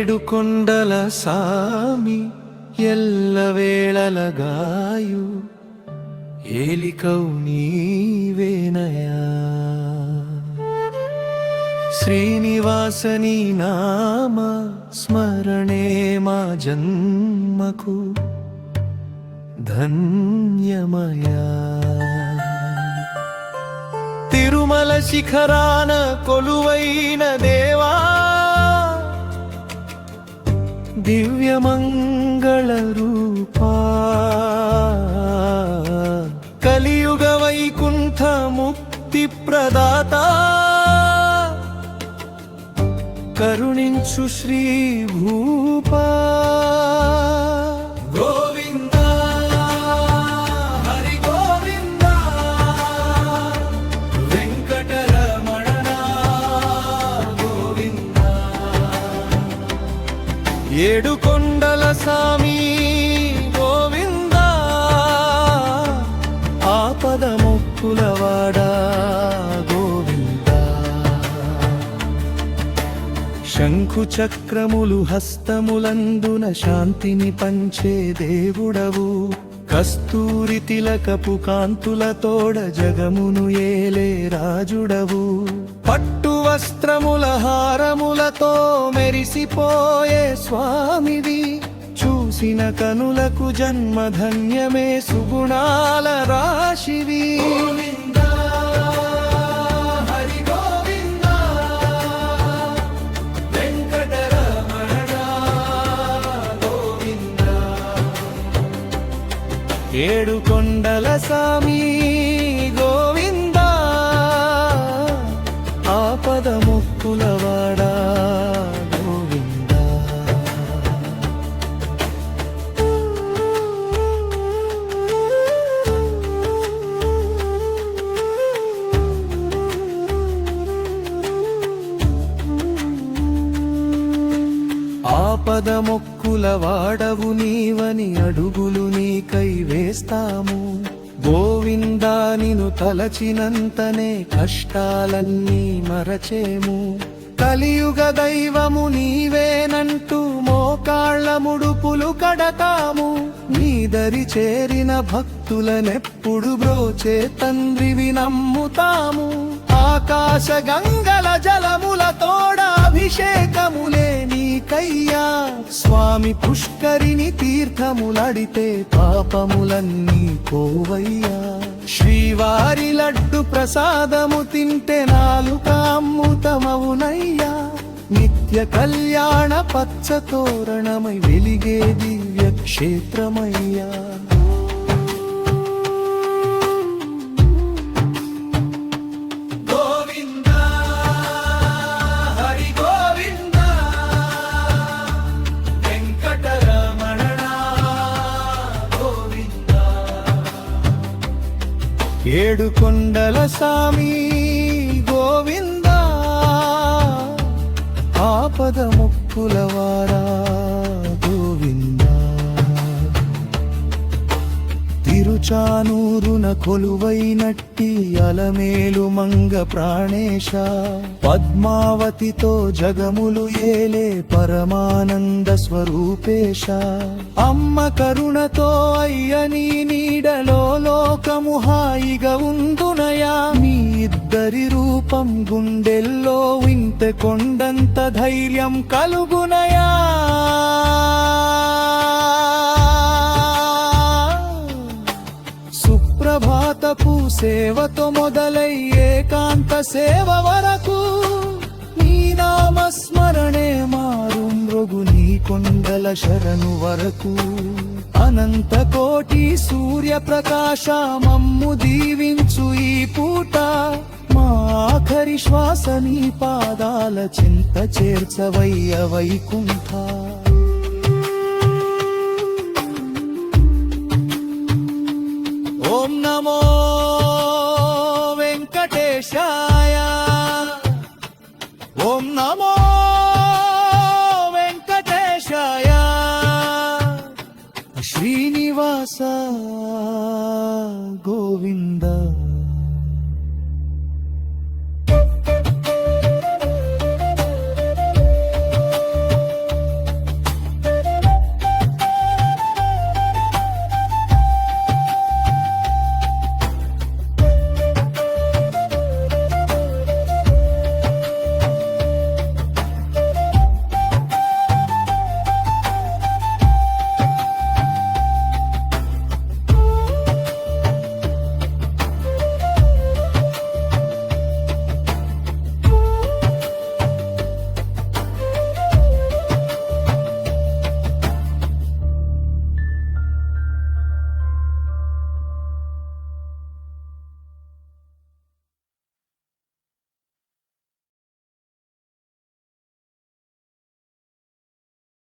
ఏడుకొండల సామి ఎల్లవేళలగాయు ఏలికౌ నీవేనయా శ్రీనివాసని నామ స్మరణే మా జన్మకు ధన్యమయా తిరుమల శిఖరాన కొలువైన దేవా దివ్యమంగళ రూపా కలియుగ వైకుంఠ ముక్తి ప్రదాత కరుణించు శ్రీ భూపా గోవింద హరి గోవింద వెంకటరమణ గోవింద ఏడుకొండల సామి గోవింద ఆపద మొక్కులవాడా శంఖు చక్రములు హస్తములందున శాంతిని పంచే దేవుడవు కస్తూరి తిలకపు కాంతులతోడ జగమును ఏలే రాజుడవు పట్టు వస్త్రముల హారములతో మెరిసిపోయే స్వామివి చూసిన కనులకు జన్మధన్యమే సుగుణాల రాశివి ఏడుకొండల సామి గోవింద ఆపద మొక్కులవాడా గోవింద ఆపద మొక్కుల వాడవు నీవని అడుగులు నీకై వేస్తాము గోవిందా నిను తలచినంతనే కష్టాలన్నీ మరచేము కలియుగ దైవము నీవేనంటూ మోకాళ్ళ ముడుపులు కడతాము నీ దరి చేరిన భక్తులనెప్పుడు బ్రోచే తండ్రివి నమ్ముతాము ఆకాశ గంగల జలముల తోడ అభిషేకములే నీకయ్యా స్వామి పుష్కరిని తీర్థములడితే పాపములన్నీ పోవయ్యా శ్రీవారి లడ్డు ప్రసాదము తింటే నాలుక అమృతమవునయ్యా నిత్య కళ్యాణ పచ్చ తోరణమై వెలిగే దివ్య క్షేత్రమయ్యా ఏడుకొండల సామి గోవింద ఆపద మొక్కులవారా గోవింద తిరుచానూరున కొలువైనట్టి అలమేలు మంగ ప్రాణేశ పద్మావతితో జగములు ఏలే పరమానంద స్వరూపేశ అమ్మ కరుణతో అయ్యని నీడలో లోకము హాయిగా ఉందునయా మీ ఇద్దరి రూపం గుండెల్లో వింటే కొండంత ధైర్యం కలుగునయా సుప్రభాతపు సేవతో మొదలై ఏకాంత సేవ వరకు నీ నామస్మరణే మారు మృగు నీ కొండల శరణు వరకు అనంత కోటి సూర్య ప్రకాశ మమ్ము దీవించు ఈ పూట మా ఆఖరి శ్వాస నీ పాదాల చింత చేర్చవయ్య వైకుంఠ ఓం నమో వెంకటేశాయ ఓం నమో వెంకటేశాయ శ్రీనివాస గోవింద